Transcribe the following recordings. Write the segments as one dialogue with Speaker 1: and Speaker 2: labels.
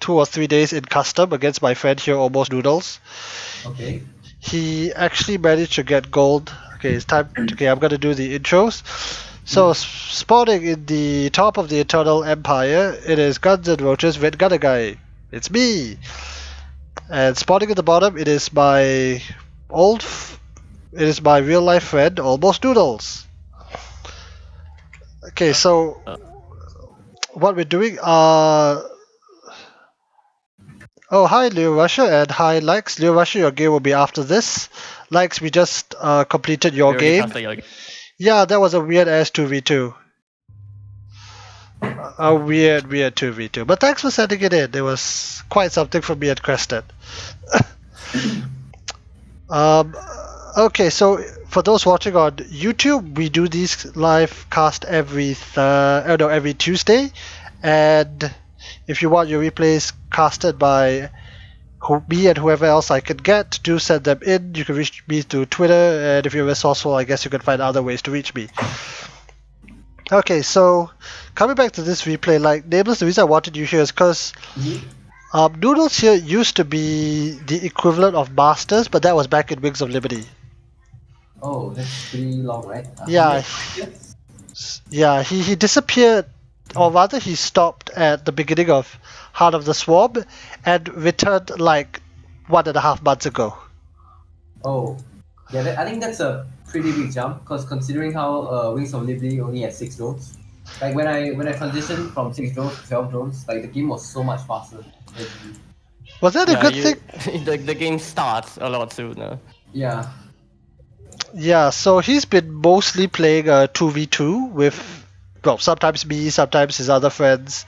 Speaker 1: 2 or 3 days in custom against my friend here, AlmostNoodles.
Speaker 2: Okay.
Speaker 1: He actually managed to get gold. Okay, it's time. Okay, I'm gonna do the intros. So, spawning in the top of the Eternal Empire, it is Guns and Roaches, Redgunnerguy. It's me. And spawning at the bottom, it is my it is my real life friend, AlmostNoodles. Okay, so what we're doing oh, hi Leo Russia and hi Likes. Leo Russia, your game will be after this. Likes, we just completed your
Speaker 3: We already
Speaker 1: game.
Speaker 3: casted your...
Speaker 1: Yeah, that was a weird ass 2v2. A weird 2v2. But thanks for sending it in. It was quite something for me at Crested. Okay, so for those watching on YouTube, we do these live cast every Tuesday, and if you want your replays casted by me and whoever else I can get, do send them in. You can reach me through Twitter, and if you're resourceful, I guess you can find other ways to reach me. Okay, so coming back to this replay, like Nameless, the reason I wanted you here is because Noodles here used to be the equivalent of Masters, but that was back in Wings of Liberty.
Speaker 2: Oh, that's pretty long, right?
Speaker 1: Yeah, yeah, he disappeared, or rather he stopped at the beginning of Heart of the Swarm and returned like 1.5 months ago.
Speaker 2: Oh, yeah, I think that's a pretty big jump, because considering how Wings of Liberty only had 6 drones. Like when I transitioned from 6 drones to 12 drones, like the game was so much faster.
Speaker 1: Was that a good thing?
Speaker 3: The game starts a lot sooner.
Speaker 2: Yeah.
Speaker 1: Yeah, so he's been mostly playing 2v2 with, well, sometimes me, sometimes his other friends.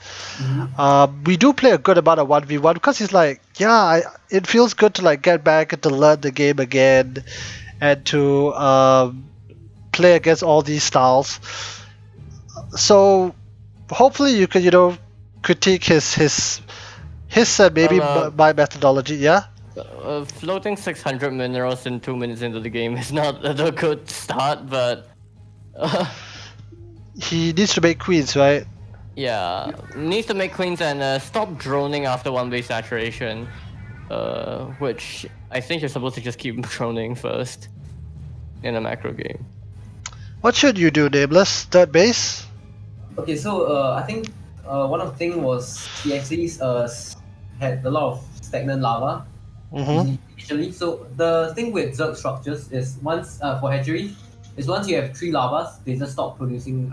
Speaker 1: We do play a good amount of 1v1 because he's like, yeah, it feels good to like get back and to learn the game again and to play against all these styles. So hopefully you can, critique his and maybe my methodology, yeah?
Speaker 3: Floating 600 minerals in 2 minutes into the game is not a good start, but...
Speaker 1: he needs to make queens, right?
Speaker 3: Yeah, needs to make queens and stop droning after one-way saturation. Which I think you're supposed to just keep droning first in a macro game.
Speaker 1: What should you do, Nameless? Third base?
Speaker 2: Okay, so I think one of the things was he actually had a lot of stagnant lava initially. So the thing with Zerg structures is once for hatchery is once you have 3 lavas, they just stop producing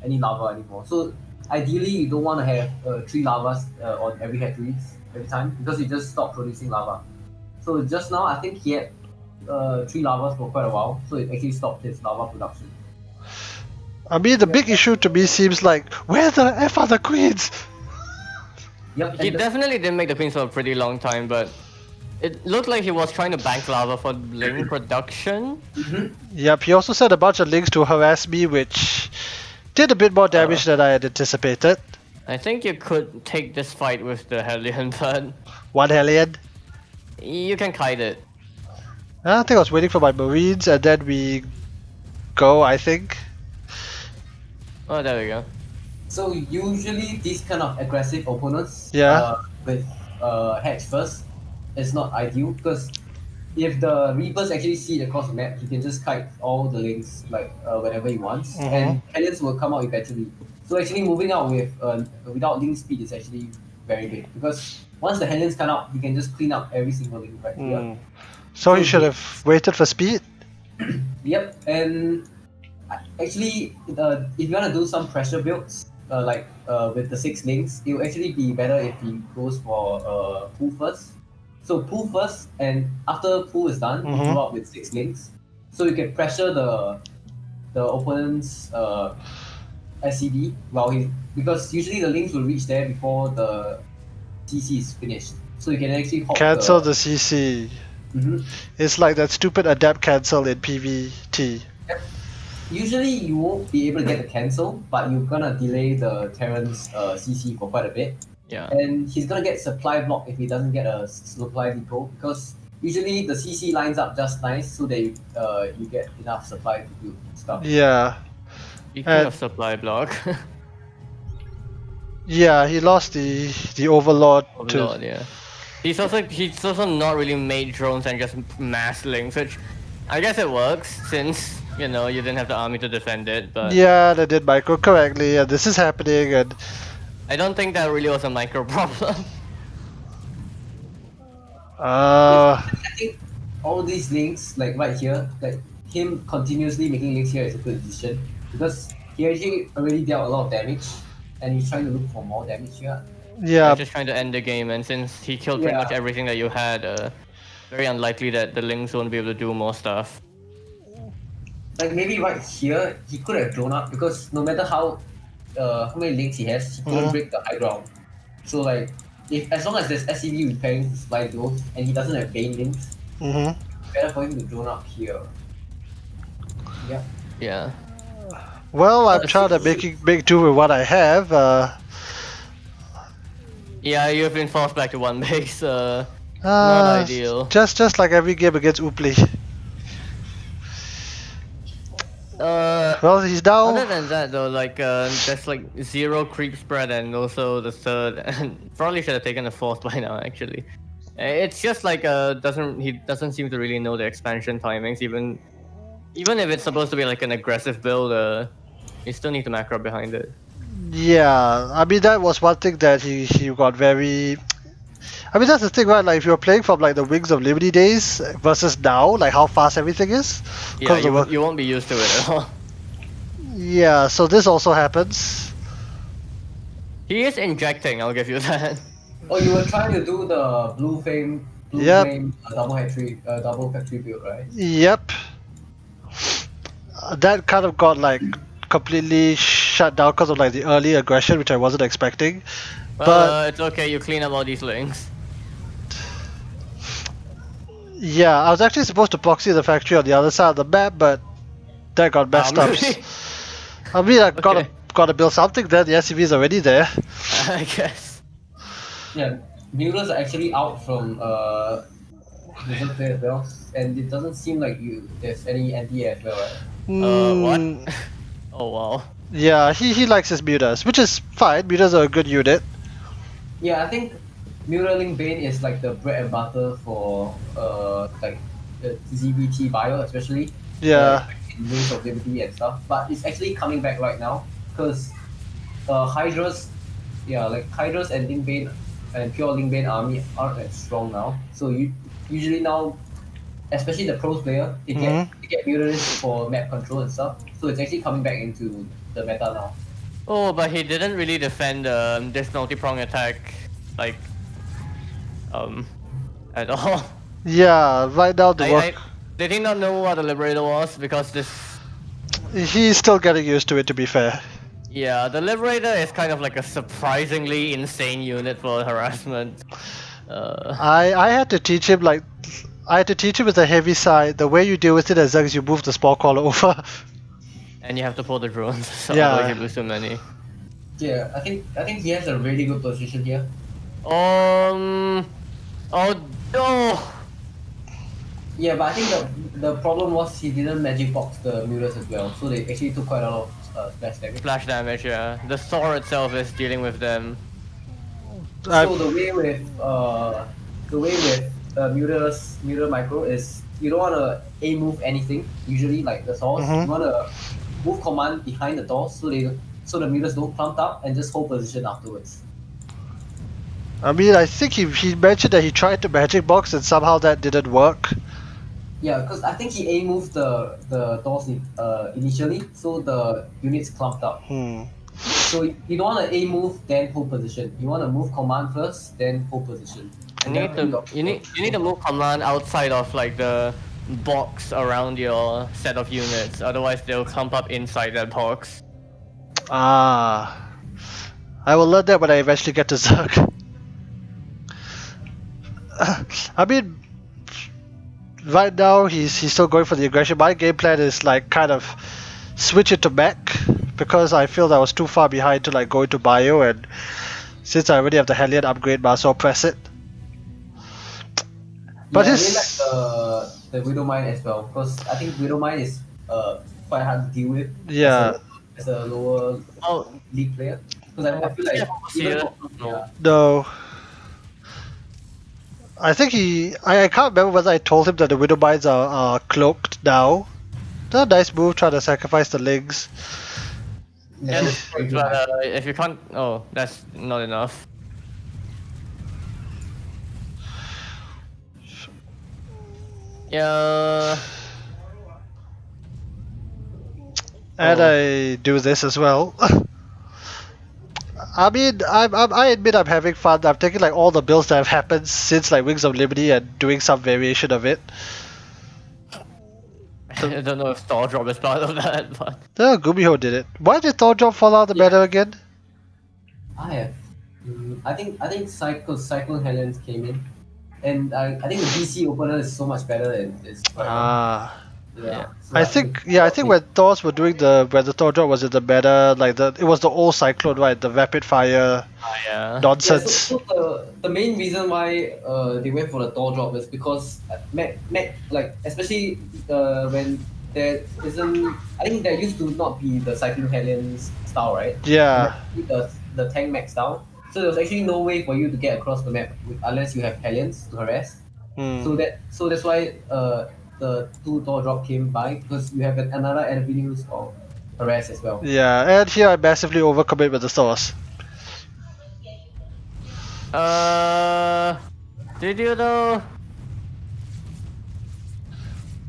Speaker 2: any lava anymore. So ideally, you don't want to have 3 lavas on every hatchery every time because you just stop producing lava. So just now, I think he had 3 lavas for quite a while, so it actually stopped his lava production.
Speaker 1: I mean, the big issue to me seems like, where the F are the queens?
Speaker 2: Yep,
Speaker 3: he definitely didn't make the queens for a pretty long time, but it looked like he was trying to bank lava for ling production.
Speaker 1: Yep, he also sent a bunch of links to harass me, which did a bit more damage than I had anticipated.
Speaker 3: I think you could take this fight with the Hellion, but...
Speaker 1: One Hellion?
Speaker 3: You can kite it.
Speaker 1: I think I was waiting for my Marines, and then we go, I think.
Speaker 3: Oh, there we go.
Speaker 2: So usually these kind of aggressive opponents with hatch first is not ideal because if the Reapers actually see it across the map, he can just kite all the links like whenever he wants, and Hellions will come out eventually. So actually moving out with without link speed is actually very big because once the Hellions come out, he can just clean up every single link right here.
Speaker 1: So he should have waited for speed?
Speaker 2: Yep, and actually if you want to do some pressure builds with the 6 links, it will actually be better if he goes for pull first. So pull first, and after pull is done, you go out with 6 links. So you can pressure the opponent's SCD because usually the links will reach there before the CC is finished. So you can actually
Speaker 1: cancel the CC. It's like that stupid adapt cancel in PvT.
Speaker 2: Yep. Usually you won't be able to get the cancel, but you're gonna delay the Terran's CC for quite a bit.
Speaker 3: Yeah.
Speaker 2: And he's gonna get supply block if he doesn't get a supply depot because usually the CC lines up just nice so that you get enough supply to build stuff.
Speaker 1: Yeah.
Speaker 3: Speaking of supply block.
Speaker 1: Yeah, he lost the Overlord
Speaker 3: Overlord,
Speaker 1: to.
Speaker 3: yeah. He's also not really made drones and just mass links, which I guess it works since you know you didn't have the army to defend it, but
Speaker 1: Yeah, they did micro correctly, and this is happening, and
Speaker 3: I don't think that really was a micro problem.
Speaker 1: uh,
Speaker 2: I think all these links, like right here, like him continuously making links here is a good decision because he actually already dealt a lot of damage and he's trying to look for more damage here.
Speaker 3: Yeah,
Speaker 1: yeah,
Speaker 3: just trying to end the game, and since he killed pretty much
Speaker 2: Yeah,
Speaker 3: everything that you had, very unlikely that the links won't be able to do more stuff.
Speaker 2: like maybe right here he could have drawn up because no matter how many links he has, he couldn't
Speaker 1: mhm,
Speaker 2: break the high ground. So like if as long as there's SCV repairing his flight goals and he doesn't have Bane links,
Speaker 1: mhm.
Speaker 2: better for him to drone up here. Yeah.
Speaker 3: Yeah.
Speaker 1: Well, I'm
Speaker 3: Let's-
Speaker 1: trying to make do with what I have.
Speaker 3: Yeah, you've been forced back to one base. Not ideal.
Speaker 1: Just like every game against Upli. Well, he's
Speaker 3: Other
Speaker 1: now.
Speaker 3: than that, though, like there's like zero creep spread, and also the third, and probably should have taken the fourth by now. Actually, it's just like he doesn't seem to really know the expansion timings. Even if it's supposed to be like an aggressive build, you still need the macro behind it.
Speaker 1: Yeah, I mean that was one thing that he got very. I mean that's the thing, right? Like if you're playing from like the Wings of Liberty days versus now, like how fast everything is.
Speaker 3: Yeah,
Speaker 1: Of the work.
Speaker 3: you won't be used to it at all.
Speaker 1: Yeah, so this also happens.
Speaker 3: He is injecting. I'll give you that.
Speaker 2: Oh, you were trying to do the blue
Speaker 1: Yep.
Speaker 2: flame double factory build, right?
Speaker 1: Yep. That kind of got like completely shut down because of like the early aggression, which I wasn't expecting.
Speaker 3: Well,
Speaker 1: But
Speaker 3: it's okay. You clean up all these links.
Speaker 1: yeah, I was actually supposed to proxy the factory on the other side of the map, but that got messed up.
Speaker 3: Really?
Speaker 1: I mean, I
Speaker 3: Okay.
Speaker 1: gotta build something there. The SCV is already there.
Speaker 3: I guess.
Speaker 2: Yeah, Mules are actually out from Blizzard play as well, and it doesn't seem like there's any anti as well, right?
Speaker 3: What?
Speaker 1: Mm,
Speaker 3: Oh wow.
Speaker 1: yeah, he likes his mutas, which is fine. Mutas are a good unit.
Speaker 2: Yeah, I think Murderling Bane is like the bread and butter for like the ZVT bio especially.
Speaker 1: Yeah.
Speaker 2: In Wings of Liberty and stuff. But it's actually coming back right now because Hydra's like Hydra's and Ling Bane and pure Ling Bane army aren't as strong now. So you usually now, especially the pros player, they get mutants for map control and stuff. So it's actually coming back into the meta now.
Speaker 3: Oh, but he didn't really defend this multi-prong attack, like, at all.
Speaker 1: Yeah, right now the work.
Speaker 3: Did he not know what the Liberator was? Because this...
Speaker 1: He's still getting used to it, to be fair.
Speaker 3: Yeah, the Liberator is kind of like a surprisingly insane unit for harassment.
Speaker 1: I had to teach him like. I had to teach him with a heavy side. The way you deal with it as long as you move the spore caller over.
Speaker 3: And you have to pull the drones, so
Speaker 1: Yeah.
Speaker 3: otherwise you lose too many.
Speaker 2: Yeah, I think he has a really good position here.
Speaker 3: Oh no!
Speaker 2: Yeah, but I think the problem was he didn't magic box the mutas as well, so they actually took quite a lot of splash damage.
Speaker 3: Splash damage, yeah. The Thor itself is dealing with them.
Speaker 2: So the way with muta micro is you don't wanna A move anything, usually like the Thors.
Speaker 1: Mhm.
Speaker 2: You wanna move command behind the doors so the mutas don't clump up and just hold position afterwards.
Speaker 1: I mean, I think he mentioned that he tried to magic box and somehow that didn't work.
Speaker 2: Yeah, because I think he A moved the doors initially, so the units clumped up. So you don't want to A move then hold position. You want to move command first, then hold position.
Speaker 3: You need to move command outside of like the box around your set of units. Otherwise, they'll clump up inside that box.
Speaker 1: Ah. I will learn that when I eventually get to Zerg. I mean, right now he's still going for the aggression. My game plan is like kind of switch it to mech because I feel that I was too far behind to like go into bio, and since I already have the Hellion upgrade, might as well press it. But
Speaker 2: yeah, I
Speaker 1: his
Speaker 2: really like the Widow Mine as well because I think Widow Mine is quite hard to deal with.
Speaker 1: Yeah.
Speaker 2: As a lower
Speaker 3: Oh,
Speaker 2: league player. Because I feel like even
Speaker 3: here.
Speaker 2: yeah.
Speaker 1: No. I think I can't remember whether I told him that the Widow Mines are cloaked now. That's a nice move trying to sacrifice the Lings.
Speaker 3: Yeah,
Speaker 2: That's very good.
Speaker 3: but if you can't, oh, that's not enough. Yeah.
Speaker 1: And
Speaker 3: Oh.
Speaker 1: I do this as well. I mean, I admit I'm having fun. I'm taking like all the builds that have happened since like Wings of Liberty and doing some variation of it.
Speaker 3: I don't know if Star Drop is part of that, but
Speaker 1: No, Gumiho did it. Why did Thor Drop fall out of the meta again?
Speaker 2: I have. I think Cyclone Hellions came in, and I think the BC opener is so much better than this.
Speaker 1: Ah.
Speaker 2: Yeah. So
Speaker 1: I think when Thors were doing when the Thor Drop was in the meta, like it was the old Cyclone, right? The rapid fire
Speaker 3: yeah.
Speaker 1: nonsense.
Speaker 2: So the main reason why they went for the Thor drop is because Mac like especially when there isn't, I think there used to not be the Cyclone Hellions style, right?
Speaker 1: Yeah.
Speaker 2: The tank max style. So there was actually no way for you to get across the map unless you have Hellions to harass.
Speaker 1: Hmm.
Speaker 2: So that's why the 2 Thor drop came by, because you have another avenues of harass as well.
Speaker 1: Yeah, and here I massively overcommit with the Thors.
Speaker 3: Did you though?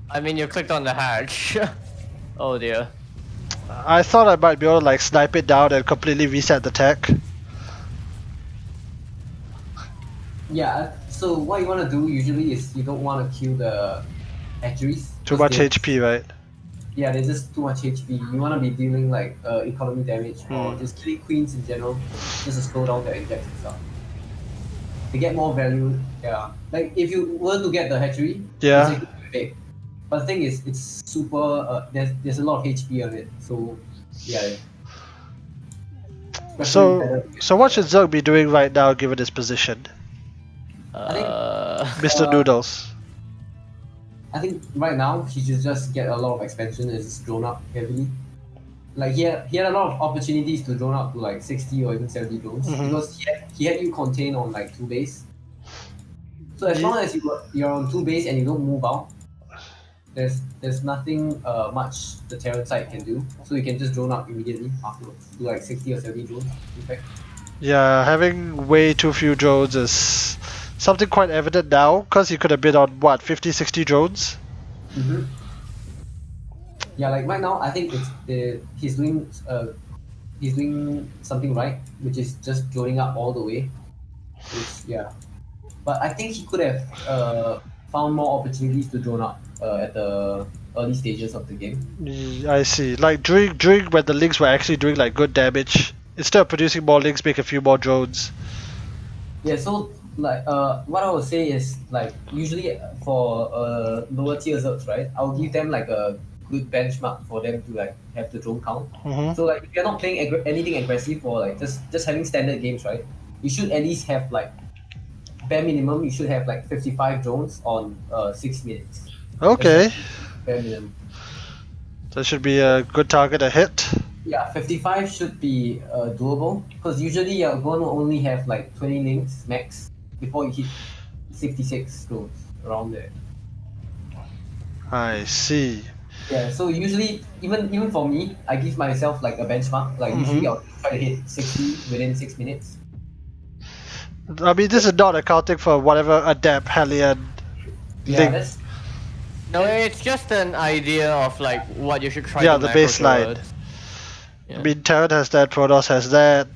Speaker 3: I mean, you clicked on the hatch. Oh dear.
Speaker 1: I thought I might be able to like snipe it down and completely reset the tech.
Speaker 2: Yeah, so what you want to do usually is you don't want to kill the hatcheries.
Speaker 1: Too much HP, right?
Speaker 2: Yeah, there's just too much HP. You want to be dealing like economy damage or just killing queens in general, just to slow down their index and stuff. They get more value, yeah. Like if you were to get the hatchery,
Speaker 1: Yeah.
Speaker 2: it's actually big. But the thing is, it's super. There's a lot of HP on it, so yeah.
Speaker 1: So what should Zerg be doing right now given his position? Mr. Noodles.
Speaker 2: I think right now he should just get a lot of expansion and just drone up heavily. Like he had a lot of opportunities to drone up to like 60 or even 70 drones, because he had you contained on like 2 base. So as long as you're on 2 base and you don't move out, there's nothing much the Terran side can do. So you can just drone up immediately afterwards to like 60 or 70 drones, in fact.
Speaker 1: Yeah, having way too few drones is something quite evident now, because he could have been on what, 50, 60 drones?
Speaker 2: Yeah, like right now, I think he's doing something right, which is just droning up all the way. But I think he could have found more opportunities to drone up at the early stages of the game.
Speaker 1: I see. Like during when the links were actually doing like good damage, instead of producing more links, make a few more drones.
Speaker 2: Yeah, so like what I would say is like usually for lower tier Zergs, right? I'll give them like a good benchmark for them to like have the drone count. So like if you're not playing anything aggressive or like just having standard games, right? You should at least have like bare minimum. You should have like 55 drones on 6 minutes.
Speaker 1: Okay.
Speaker 2: Bare minimum.
Speaker 1: That should be a good target to hit.
Speaker 2: Yeah, 55 should be doable, because usually you're going to only have like 20 links max before you hit 66 drones around there.
Speaker 1: I see.
Speaker 2: Yeah, so usually even for me, I give myself like a benchmark. Like usually I'll try to hit 60 within 6 minutes.
Speaker 1: I mean, this is not accounting for whatever Adept, Hellion,
Speaker 2: Yeah,
Speaker 1: Link.
Speaker 3: No, it's just an idea of like what you should try.
Speaker 1: Yeah,
Speaker 3: to
Speaker 1: the
Speaker 3: macro
Speaker 1: baseline.
Speaker 3: towards. Yeah.
Speaker 1: I mean, Terran has that, Protoss has that.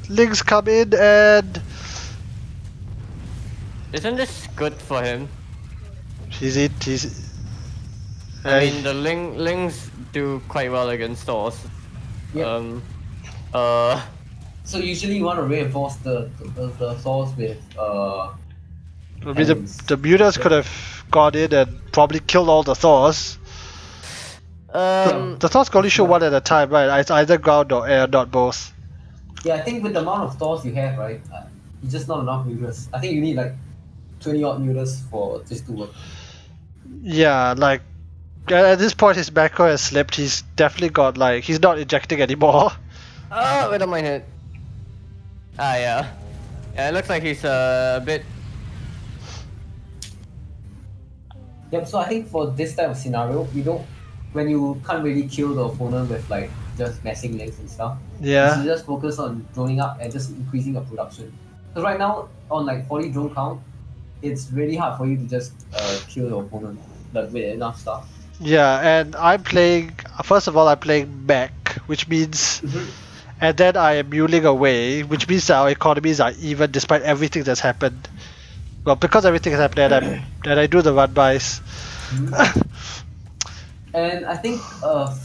Speaker 1: Links come in and
Speaker 3: Isn't this good for him?
Speaker 1: he's.
Speaker 3: I mean, the Lings do quite well against Thors.
Speaker 2: Yeah. So usually you want to reinforce the Thors with
Speaker 1: I mean, the mutas could have gone in and probably killed all the Thors. The Thors can only shoot one at a time, right? It's either ground or air, not both.
Speaker 2: Yeah, I think with the amount of Thors you have, right, it's just not enough mutas. I think you need like 20 odd mutas for this to work.
Speaker 1: Yeah, like at this point his macro has slipped. He's definitely got like he's not injecting anymore.
Speaker 3: Oh, wait on my head. Yeah. Yeah, it looks like he's a bit.
Speaker 2: Yep. So I think for this type of scenario, when you can't really kill the opponent with like just messing links and stuff. You should
Speaker 1: Yeah.
Speaker 2: just focus on droning up and just increasing your production. Because right now on like 40 drone count, it's really hard for you to just kill your opponent like with enough stuff.
Speaker 1: Yeah, and I'm playing. First of all, I'm playing mech, which means, and then I am muling away, which means that our economies are even despite everything that's happened. Well, because everything has happened, and I do the run bys.
Speaker 2: And I think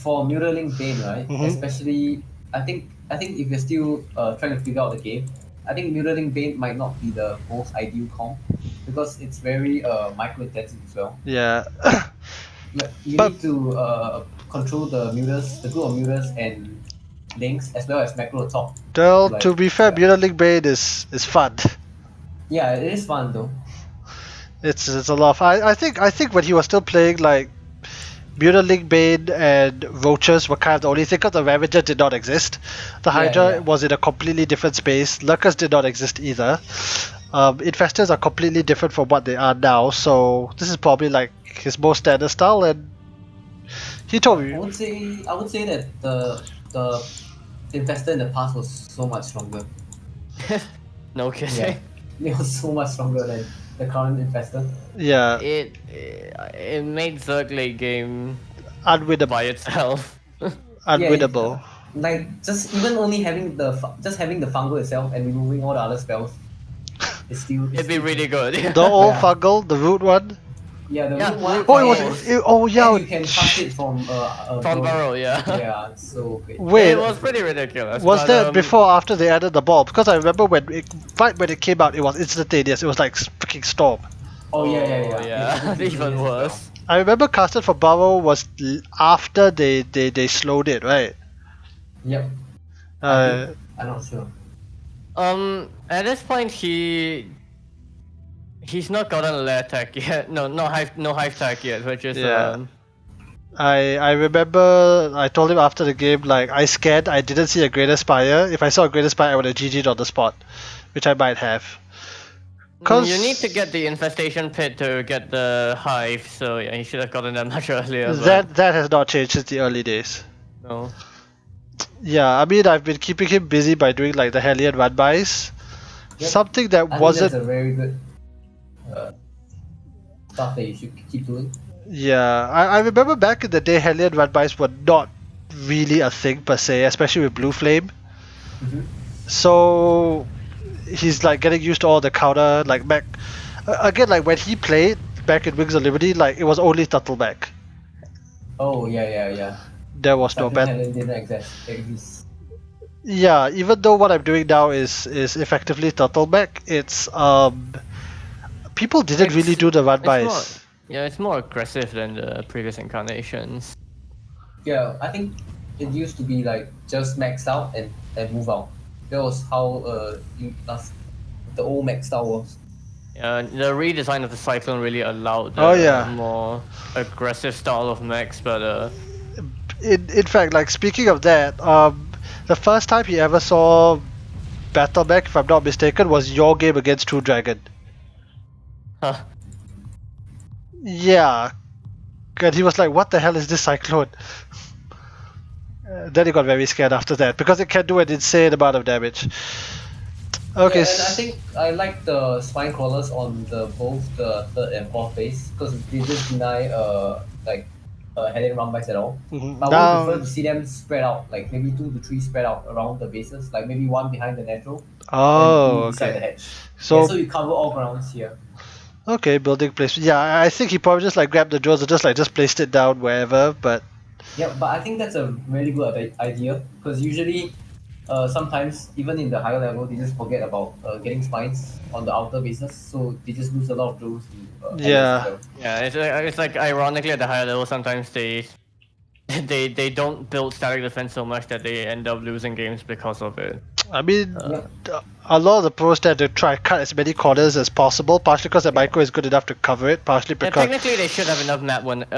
Speaker 2: for Mutilating Bane, right?
Speaker 1: Mhm.
Speaker 2: Especially, I think if you're still trying to figure out the game, I think Mutilating Bane might not be the most ideal comp because it's very micro intensive as well.
Speaker 1: Yeah.
Speaker 2: Like you
Speaker 1: But
Speaker 2: need to control the mutas, the group of mutas and links as well as macro top.
Speaker 1: well,
Speaker 2: Like
Speaker 1: to be fair,
Speaker 2: yeah,
Speaker 1: Mutilating Bane is fun.
Speaker 2: yeah, it is fun though.
Speaker 1: It's a lot. I think when he was still playing like Mutilating Bane and Roaches were kind of the only thing because the Ravager did not exist. The Hydra
Speaker 2: Yeah.
Speaker 1: was in a completely different space. Lurkers did not exist either. Infestors are completely different from what they are now, so this is probably like his most standard style, and he told
Speaker 2: I
Speaker 1: me.
Speaker 2: would say that the Infestor in the past was so much stronger.
Speaker 3: No kidding.
Speaker 2: Yeah, it was so much stronger than the current Infestor.
Speaker 1: Yeah,
Speaker 3: It made Zerg late game
Speaker 1: unwinnable.
Speaker 3: by itself.
Speaker 1: Unwinnable.
Speaker 2: Like just even only having just having the fungal itself and removing all the other spells, it's still.
Speaker 3: It'd be really good.
Speaker 1: The old
Speaker 2: Yeah.
Speaker 1: fungal, the root one.
Speaker 2: Yeah, the
Speaker 3: Yeah,
Speaker 2: root one.
Speaker 1: Oh, it was.
Speaker 2: and-
Speaker 1: Oh, yeah.
Speaker 2: And you can cast it from
Speaker 3: From
Speaker 2: Burrow.
Speaker 3: Burrow, yeah.
Speaker 2: Yeah, it's so great.
Speaker 1: Wait,
Speaker 3: It was pretty ridiculous.
Speaker 1: was
Speaker 3: but,
Speaker 1: that before or after they added the ball? Because I remember when it came out, it was instantaneous. It was like freaking storm.
Speaker 2: Oh yeah.
Speaker 3: Yeah,
Speaker 2: It's
Speaker 3: even
Speaker 2: as
Speaker 3: worse.
Speaker 1: I remember casted for Burrow was after they slowed it, right?
Speaker 2: Yep.
Speaker 1: Uh,
Speaker 2: I'm not sure.
Speaker 3: At this point, he's not gotten a lair tech yet. No hive tech yet, which is
Speaker 1: Yeah. I remember I told him after the game, like, I scanned, I didn't see a Greater Spire. If I saw a Greater Spire, I would have GG'd on the spot, which I might have.
Speaker 3: You need to get the infestation pit to get the hive, so yeah, he should have gotten that much earlier.
Speaker 1: That has not changed since the early days.
Speaker 3: No.
Speaker 1: Yeah, I mean, I've been keeping him busy by doing like the Hellion run bys.
Speaker 2: Yep.
Speaker 1: Something that
Speaker 2: I think
Speaker 1: wasn't.
Speaker 2: that's a very good stuff that you should keep doing.
Speaker 1: Yeah, I remember back in the day, Hellion run bys were not really a thing per se, especially with Blue Flame.
Speaker 2: Mhm.
Speaker 1: So he's like getting used to all the counter, like back again, like when he played back in Wings of Liberty, like it was only Turtleback.
Speaker 2: Oh yeah.
Speaker 1: There was no
Speaker 2: Something
Speaker 1: bet.
Speaker 2: that didn't exist.
Speaker 1: Yeah, even though what I'm doing now is effectively Turtleback, it's people didn't
Speaker 3: It's-
Speaker 1: really do the run
Speaker 3: it's more-
Speaker 1: bys.
Speaker 3: Yeah, it's more aggressive than the previous incarnations.
Speaker 2: Yeah, I think it used to be like just max out and move out. That was how the old max style was.
Speaker 3: Yeah, the redesign of the Cyclone really allowed the
Speaker 1: Oh, yeah.
Speaker 3: more aggressive style of mechs, but
Speaker 1: In fact, like speaking of that, the first time he ever saw Battle Mech, if I'm not mistaken, was your game against True Dragon.
Speaker 3: huh.
Speaker 1: Yeah, and he was like, "What the hell is this Cyclone?" Then he got very scared after that because it can do an insane amount of damage. Okay.
Speaker 2: Yeah, and I think I like the spine crawlers on both the third and fourth base because they just deny heading run bys at all.
Speaker 1: Mhm.
Speaker 2: But I
Speaker 1: Now-
Speaker 2: would prefer to see them spread out, like maybe 2 to 3 spread out around the bases, like maybe one behind the natural
Speaker 1: Oh,
Speaker 2: and 2 beside the
Speaker 1: okay.
Speaker 2: hedge.
Speaker 1: So
Speaker 2: Yeah, so you cover all grounds here.
Speaker 1: okay, building placement. Yeah, I think he probably just like grabbed the drones and just placed it down wherever. But
Speaker 2: Yeah, but I think that's a really good idea because usually, sometimes even in the higher level, they just forget about getting spines on the outer bases, so they just lose a lot of drones to
Speaker 1: Yeah.
Speaker 2: as well.
Speaker 3: Yeah, it's like ironically at the higher level sometimes they don't build static defense so much that they end up losing games because of it.
Speaker 1: I mean,
Speaker 2: Yeah.
Speaker 1: a lot of the pros tend to try cut as many corners as possible, partially because the micro is good enough to cover it, partially
Speaker 3: Yeah,
Speaker 1: because
Speaker 3: technically they should have enough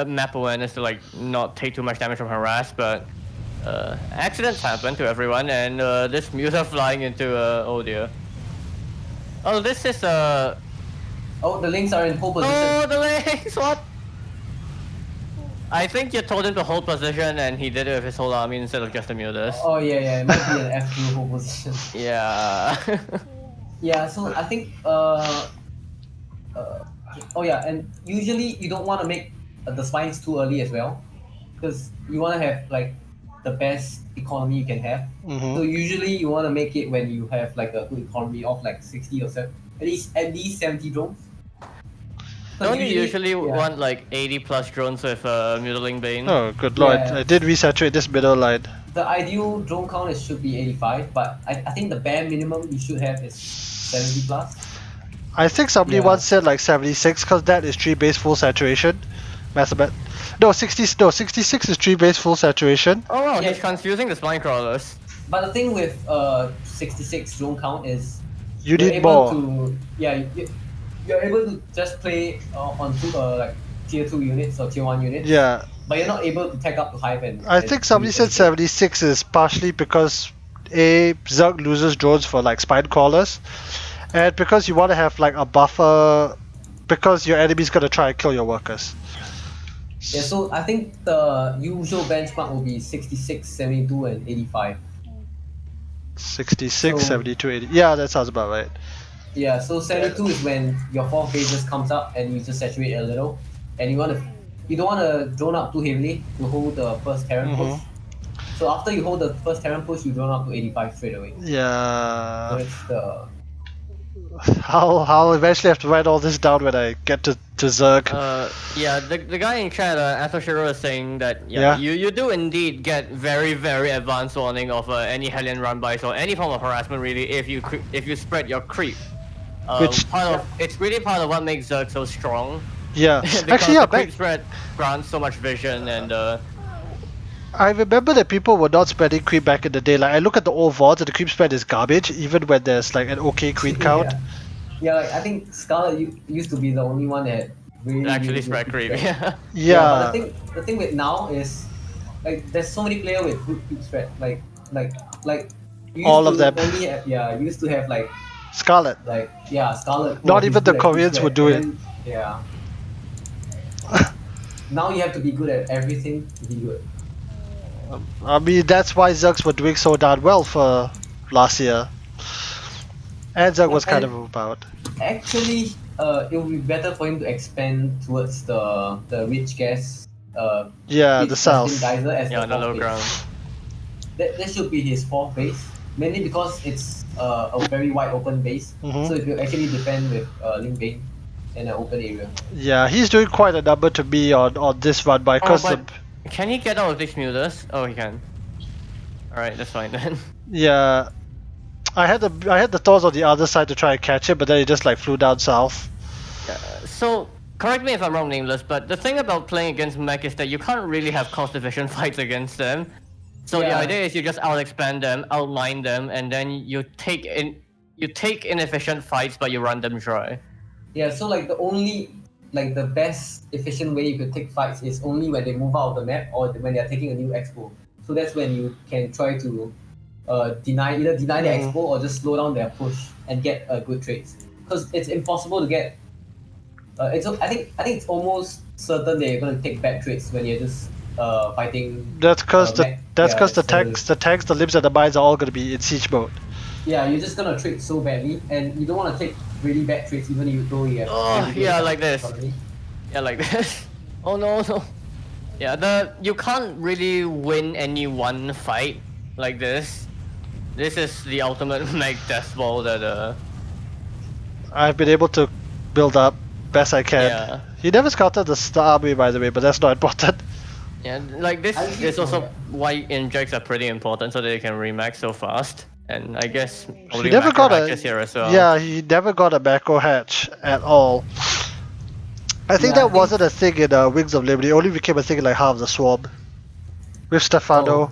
Speaker 3: map awareness to like not take too much damage from harass, but Accidents happen to everyone, and this Musa flying into oh dear. Oh, this is
Speaker 2: Oh, the links are in pole position.
Speaker 3: oh, the legs. What? I think you told him to hold position, and he did it with his whole army instead of just the Mutas.
Speaker 2: Oh yeah, it might be an F2 pole position.
Speaker 3: Yeah.
Speaker 2: Yeah, so I think oh yeah, and usually you don't want to make the spines too early as well, because you want to have like the best economy you can have. So usually you want to make it when you have like a good economy of like 60 or 7, at least 70 drones.
Speaker 3: Don't you usually want like 80 plus drones with Mutiling Bane?
Speaker 1: Oh, good lord.
Speaker 2: Yeah.
Speaker 1: I did resaturate this middle line.
Speaker 2: The ideal drone count should be 85, but I think the bare minimum you should have is 70 plus.
Speaker 1: I think somebody once said like 76 because that is 3 base full saturation. No, 66 is 3 base full saturation.
Speaker 3: Oh wow,
Speaker 2: Yeah.
Speaker 3: he's confusing the spine crawlers.
Speaker 2: But the thing with 66 drone count is
Speaker 1: You
Speaker 2: you're
Speaker 1: need
Speaker 2: able
Speaker 1: more.
Speaker 2: to you're able to just play on like tier 2 units or tier 1 units.
Speaker 1: Yeah.
Speaker 2: But you're not able to tag up to Hive and
Speaker 1: I think somebody said 76 is partially because Zerg loses drones for like spine crawlers, and because you want to have like a buffer because your enemy's gonna try and kill your workers.
Speaker 2: Yeah, so I think the usual benchmark will be 66, 72, and 85.
Speaker 1: 66,
Speaker 2: So-
Speaker 1: 72, 80. Yeah, that sounds about right.
Speaker 2: Yeah, so 72 is when your fourth phase just comes up and you just saturate a little, and you don't want to drone up too heavily to hold the first Terran push. So after you hold the first Terran push, you drone up to 85 straight away. So
Speaker 1: Yeah.
Speaker 2: it's the
Speaker 1: I'll eventually have to write all this down when I get to Zerg.
Speaker 3: Yeah, the guy in chat, Athoshiro, is saying that
Speaker 1: Yeah.
Speaker 3: you do indeed get very advanced warning of any Hellion run bys or any form of harassment really if you spread your creep. It's really part of what makes Zerg so strong.
Speaker 1: Yeah.
Speaker 3: Because
Speaker 1: Actually, yeah,
Speaker 3: the creep
Speaker 1: back,
Speaker 3: spread grants so much vision and
Speaker 1: I remember that people were not spreading creep back in the day. Like I look at the old VODs and the creep spread is garbage, even when there's like an okay creep count.
Speaker 2: Yeah, like, I think Scarlet used to be the only one that really
Speaker 3: actually
Speaker 2: really
Speaker 3: spread
Speaker 2: good
Speaker 3: creep.
Speaker 2: spread.
Speaker 3: Yeah.
Speaker 2: But the thing with now is like there's so many players with good creep spread. Like you used
Speaker 1: All of
Speaker 2: to
Speaker 1: them.
Speaker 2: only have, you used to have like
Speaker 1: Scarlet.
Speaker 2: Scarlet.
Speaker 1: Not
Speaker 2: he's
Speaker 1: even the
Speaker 2: good at creep
Speaker 1: Koreans
Speaker 2: spread,
Speaker 1: would do it.
Speaker 2: and then- Yeah. Now you have to be good at everything to be good.
Speaker 1: I mean, that's why Zergs were doing so darn well for last year. And Zerg was kind of about.
Speaker 2: Actually, it would be better for him to expand towards the rich gas.
Speaker 1: Yeah,
Speaker 2: rich
Speaker 1: the south.
Speaker 2: Geyser as
Speaker 3: Yeah, on the
Speaker 2: fourth
Speaker 3: low
Speaker 2: base.
Speaker 3: ground.
Speaker 2: That should be his fourth base, mainly because it's a very wide open base.
Speaker 1: Mhm.
Speaker 2: So if you actually defend with Link Bane in an open area.
Speaker 1: Yeah, he's doing quite a number to me on this run by because
Speaker 3: but can he get out of these mutas? Oh, he can. Alright, that's fine then.
Speaker 1: yeah, I had the Thors on the other side to try and catch it, but then he just like flew down south.
Speaker 3: So, correct me if I'm wrong, Nameless, but the thing about playing against mech is that you can't really have cost-efficient fights against them. So the
Speaker 2: Yeah.
Speaker 3: idea is you just out-expand them, outmine them, and then you take inefficient fights, but you run them dry.
Speaker 2: Yeah, so like the best efficient way you could take fights is only when they move out of the map or when they are taking a new expo. So that's when you can try to deny the expo or just slow down their push and get good trades. Because it's impossible to get. I think it's almost certain that you're gonna take bad trades when you're just fighting.
Speaker 1: That's because the
Speaker 2: it's,
Speaker 1: tanks, the limbs, and the mines are all gonna be in siege mode.
Speaker 2: Yeah, you're just gonna trade so badly, and you don't want to take really bad trades even though you have.
Speaker 3: Oh,
Speaker 2: really good
Speaker 3: yeah, like this.
Speaker 2: economy.
Speaker 3: Yeah, like this. Oh no. Yeah, you can't really win any one fight like this. This is the ultimate mech death ball that
Speaker 1: I've been able to build up best I can.
Speaker 3: Yeah.
Speaker 1: He never scouted the army, by the way, but that's not important.
Speaker 3: Yeah, like this
Speaker 2: I think
Speaker 3: is
Speaker 2: so,
Speaker 3: also
Speaker 2: yeah.
Speaker 3: why injects are pretty important so that they can remax so fast. And I guess
Speaker 1: He
Speaker 3: probably
Speaker 1: never
Speaker 3: macro
Speaker 1: got
Speaker 3: hatches here as well.
Speaker 1: Yeah, he never got a macro hatch at all. I think
Speaker 2: Yeah, I
Speaker 1: that
Speaker 2: think-
Speaker 1: wasn't a thing in Wings of Liberty. It only became a thing in like Half of the Swarm. With Stefano.
Speaker 2: Oh.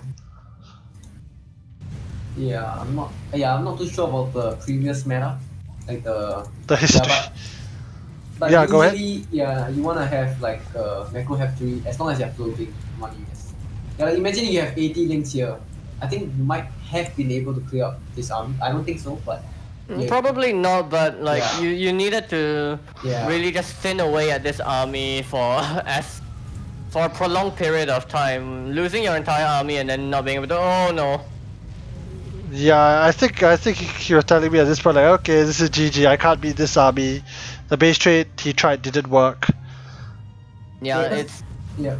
Speaker 2: Yeah, I'm not too sure about the previous meta, like the
Speaker 1: The history.
Speaker 2: but
Speaker 1: Yeah, go ahead.
Speaker 2: usually, yeah, you wanna have like macro have 3 as long as you're floating money. Yes. Yeah, like imagine you have 80 links here. I think you might have been able to clear up this army. I don't think so, but yeah,
Speaker 3: Probably not, but like
Speaker 2: Yeah.
Speaker 3: you needed to
Speaker 2: Yeah.
Speaker 3: really just thin away at this army for for a prolonged period of time, losing your entire army and then not being able to. Oh no.
Speaker 1: Yeah, I think he was telling me at this point like, okay, this is GG. I can't beat this army. The base trade he tried didn't work.
Speaker 3: Yeah,
Speaker 2: Yeah, 'cause-
Speaker 3: it's
Speaker 2: yeah.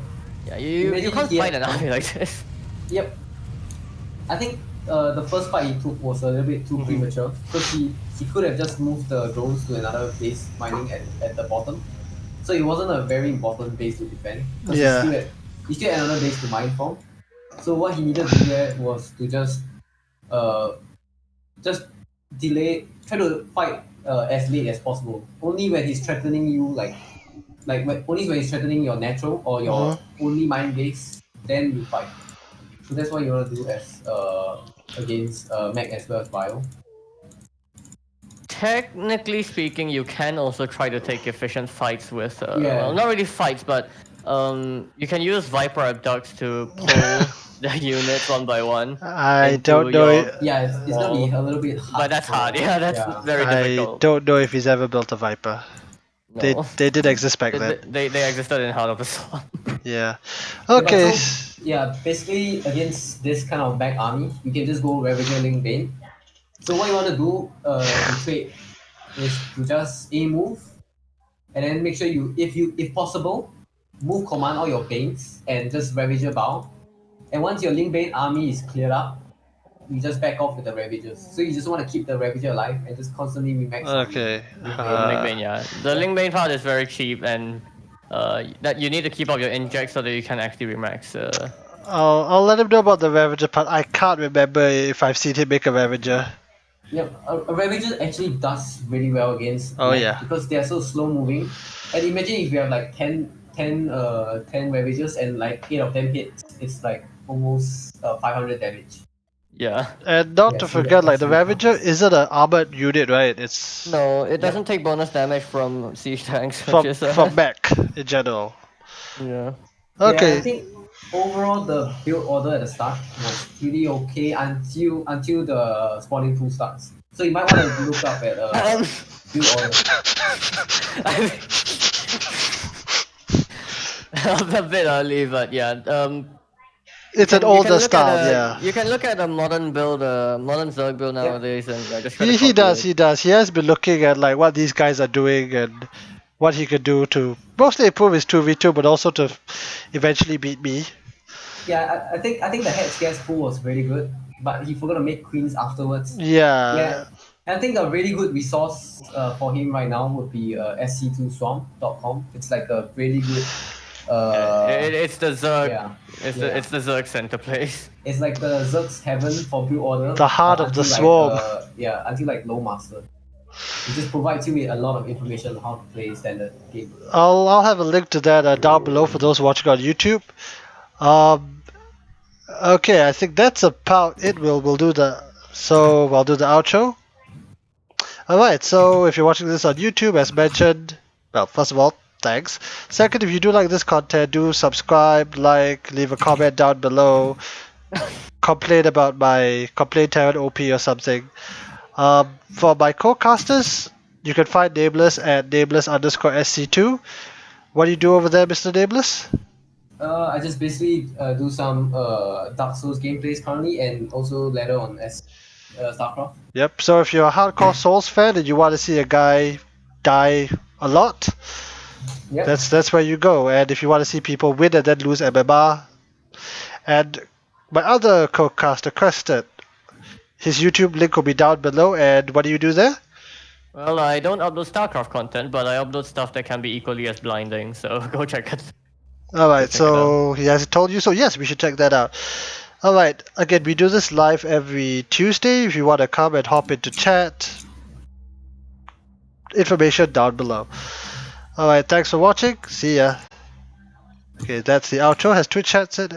Speaker 3: yeah you
Speaker 2: Imagine
Speaker 3: can't
Speaker 2: he
Speaker 3: fight
Speaker 2: had-
Speaker 3: an army like this.
Speaker 2: Yep. I think the first fight he took was a little bit too premature because he could have just moved the drones to another base mining at the bottom. So it wasn't a very important base to defend because
Speaker 1: Yeah.
Speaker 2: he still had another base to mine from. So what he needed to do there was to just try to fight as late as possible. Only when he's threatening you, only when he's threatening your natural or your only mine base, then you fight. So that's what you want to do as against mech as well as bio.
Speaker 3: Technically speaking, you can also try to take efficient fights with
Speaker 2: Yeah.
Speaker 3: well, not really fights, but you can use Viper abducts to pull the units one by one.
Speaker 1: I
Speaker 3: into
Speaker 1: don't know.
Speaker 3: your-
Speaker 2: Yeah, it's gonna be a little bit hard.
Speaker 3: But that's hard. Yeah, that's very
Speaker 1: I
Speaker 3: difficult.
Speaker 1: don't know if he's ever built a Viper.
Speaker 3: No.
Speaker 1: They did exist back
Speaker 3: They,
Speaker 1: then.
Speaker 3: they existed in Heart of the Swamp.
Speaker 1: Yeah.
Speaker 2: Yeah,
Speaker 1: Okay.
Speaker 2: so, yeah, basically against this kind of back army, you can just go Ravager Link Bane. So what you want to do in trade is to just A move, and then make sure if possible, move command all your Banes and just Ravager bow. And once your Link Bane army is cleared up, you just back off with the Ravagers. So you just want to keep the Ravager alive and just constantly remax.
Speaker 1: Okay.
Speaker 3: Link Bane, yeah. The Link Bane part is very cheap and that you need to keep up your inject so that you can actually remax.
Speaker 1: I'll let him know about the Ravager part. I can't remember if I've seen him make a Ravager.
Speaker 2: Yeah, a Ravager actually does really well against
Speaker 1: Oh,
Speaker 2: mech
Speaker 1: yeah.
Speaker 2: because they are so slow moving. And imagine if you have like 10 Ravagers and like 8 of them hits, it's like almost 500 damage.
Speaker 3: Yeah.
Speaker 1: And not
Speaker 2: Yeah,
Speaker 1: to
Speaker 2: so
Speaker 1: forget, like
Speaker 2: that's
Speaker 1: the
Speaker 2: really
Speaker 1: Ravager isn't an armored unit, right? It's
Speaker 3: No, it doesn't take bonus damage from siege tanks,
Speaker 1: from
Speaker 3: which is
Speaker 1: from mech in general.
Speaker 3: yeah.
Speaker 2: Yeah,
Speaker 1: Okay.
Speaker 2: I think overall the build order at the start was pretty okay until the spawning pool starts. So you might want to look up at build order.
Speaker 3: A bit early, but yeah.
Speaker 1: It's an
Speaker 3: you can
Speaker 1: older
Speaker 3: look
Speaker 1: style,
Speaker 3: at
Speaker 1: yeah.
Speaker 3: You can look at a modern build, modern Zerg build nowadays, and just try to
Speaker 1: He
Speaker 3: copy
Speaker 1: does,
Speaker 3: it.
Speaker 1: he does. He has been looking at like what these guys are doing and what he could do to mostly improve his 2v2, but also to eventually beat me.
Speaker 2: Yeah, I think the head scares pool was really good, but he forgot to make queens afterwards.
Speaker 1: Yeah.
Speaker 2: Yeah, I think a really good resource for him right now would be sc2swamp.com. It's like a really good.
Speaker 3: It's the Zerg.
Speaker 2: Yeah.
Speaker 3: It's the Zerg center place.
Speaker 2: It's like the Zerg's heaven for build order.
Speaker 1: The heart of the
Speaker 2: until,
Speaker 1: swarm.
Speaker 2: Until like low master. It just provides you with a lot of information on how to play standard game.
Speaker 1: I'll have a link to that down below for those watching on YouTube. Okay, I think that's about it. We'll do the outro. Alright, so if you're watching this on YouTube, as mentioned, well, first of all, thanks. Second, if you do like this content, do subscribe, like, leave a comment down below, complain Terran OP or something. For my co-casters, you can find Nameless at Nameless_SC2. What do you do over there, Mr. Nameless?
Speaker 2: I just basically do some Dark Souls gameplays currently and also ladder on StarCraft.
Speaker 1: Yep, so if you're a hardcore Souls fan and you want to see a guy die a lot,
Speaker 2: Yep.
Speaker 1: that's where you go. And if you want to see people win and then lose MMR, and my other co-caster, Crested, his YouTube link will be down below. And what do you do there?
Speaker 3: Well, I don't upload StarCraft content, but I upload stuff that can be equally as blinding. So go check it.
Speaker 1: Alright,
Speaker 3: Check it
Speaker 1: so he hasn't told you, so yes, we should check that out. Alright, again, we do this live every Tuesday. If you want to come and hop into chat, information down below. Alright, thanks for watching. See ya. Okay, that's the outro. Has Twitch chat said